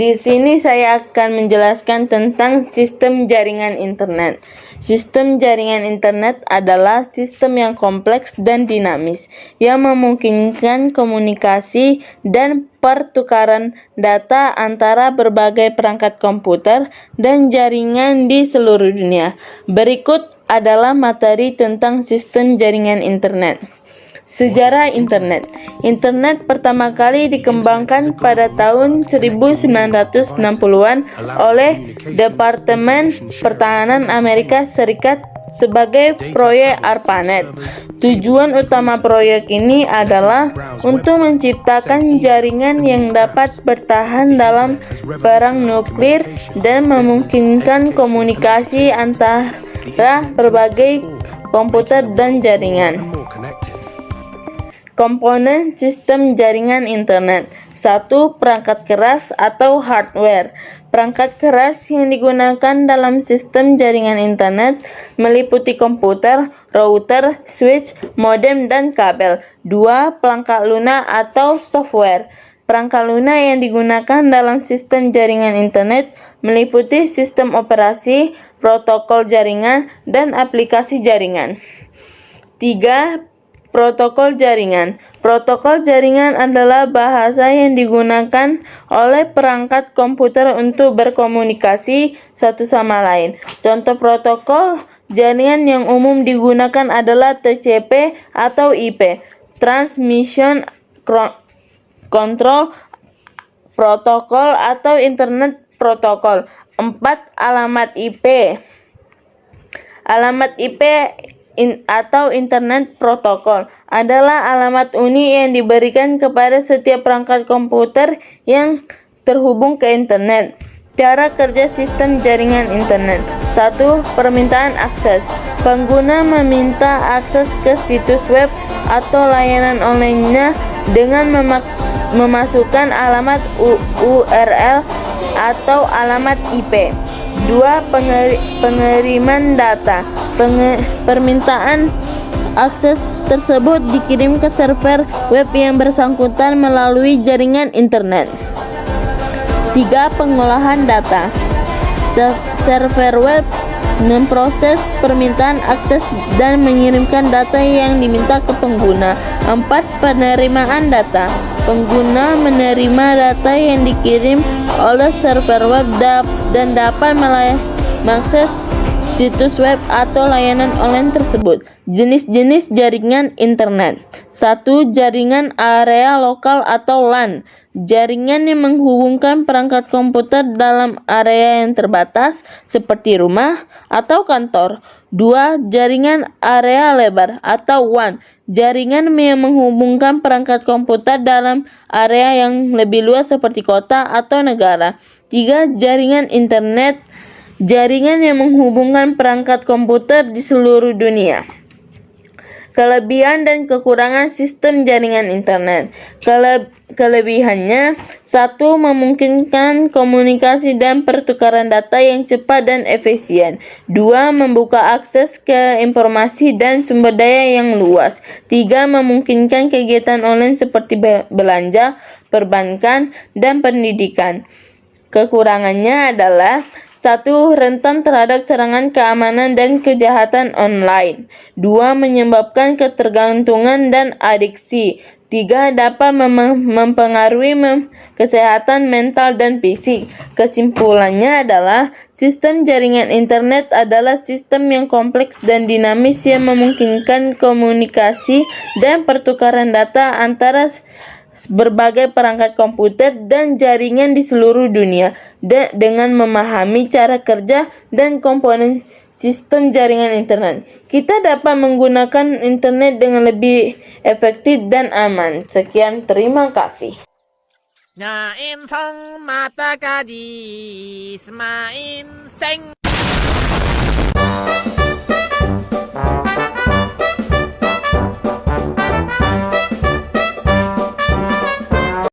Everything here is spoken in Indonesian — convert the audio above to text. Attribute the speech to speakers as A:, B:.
A: Di sini saya akan menjelaskan tentang sistem jaringan internet. Sistem jaringan internet adalah sistem yang kompleks dan dinamis yang memungkinkan komunikasi dan pertukaran data antara berbagai perangkat komputer dan jaringan di seluruh dunia. Berikut adalah materi tentang sistem jaringan internet. Sejarah internet. Internet pertama kali dikembangkan pada tahun 1960-an oleh Departemen Pertahanan Amerika Serikat sebagai proyek ARPANET. Tujuan utama proyek ini adalah untuk menciptakan jaringan yang dapat bertahan dalam perang nuklir dan memungkinkan komunikasi antara berbagai komputer dan jaringan. Komponen sistem jaringan internet. 1. Perangkat keras atau hardware. Perangkat keras yang digunakan dalam sistem jaringan internet meliputi komputer, router, switch, modem, dan kabel. 2. Perangkat lunak atau software. Perangkat lunak yang digunakan dalam sistem jaringan internet meliputi sistem operasi, protokol jaringan, dan aplikasi jaringan. 3. Protokol jaringan. Protokol jaringan adalah bahasa yang digunakan oleh perangkat komputer untuk berkomunikasi satu sama lain. Contoh protokol jaringan yang umum digunakan adalah TCP atau IP, Transmission Control Protocol atau Internet Protocol. 4. Alamat IP. Alamat IP atau Internet Protocol adalah alamat unik yang diberikan kepada setiap perangkat komputer yang terhubung ke internet. Cara kerja sistem jaringan internet. 1. Permintaan akses. Pengguna meminta akses ke situs web atau layanan online-nya dengan memasukkan alamat URL atau alamat IP. 2. Pengiriman data. Permintaan akses tersebut dikirim ke server web yang bersangkutan melalui jaringan internet. 3. Pengolahan data. Server web memproses permintaan akses dan mengirimkan data yang diminta ke pengguna. 4. Penerimaan data. Pengguna menerima data yang dikirim oleh server web dan dapat mengakses situs web atau layanan online tersebut. Jenis-jenis jaringan internet. 1. Jaringan area lokal atau LAN. Jaringan yang menghubungkan perangkat komputer dalam area yang terbatas seperti rumah atau kantor. 2. Jaringan area lebar atau WAN. Jaringan yang menghubungkan perangkat komputer dalam area yang lebih luas seperti kota atau negara. 3. Jaringan internet. Jaringan yang menghubungkan perangkat komputer di seluruh dunia. Kelebihan dan kekurangan sistem jaringan internet. Kelebihannya: 1. Memungkinkan komunikasi dan pertukaran data yang cepat dan efisien. 2. Membuka akses ke informasi dan sumber daya yang luas. 3. Memungkinkan kegiatan online seperti belanja, perbankan, dan pendidikan. Kekurangannya adalah: 1. Rentan terhadap serangan keamanan dan kejahatan online. 2. Menyebabkan ketergantungan dan adiksi. 3. Dapat mempengaruhi kesehatan mental dan fisik. Kesimpulannya adalah, sistem jaringan internet adalah sistem yang kompleks dan dinamis yang memungkinkan komunikasi dan pertukaran data antara berbagai perangkat komputer dan jaringan di seluruh dunia. Dengan memahami cara kerja dan komponen sistem jaringan internet, kita dapat menggunakan internet dengan lebih efektif dan aman. Sekian, terima kasih.
B: 냐 인성 마따까지 스마인 생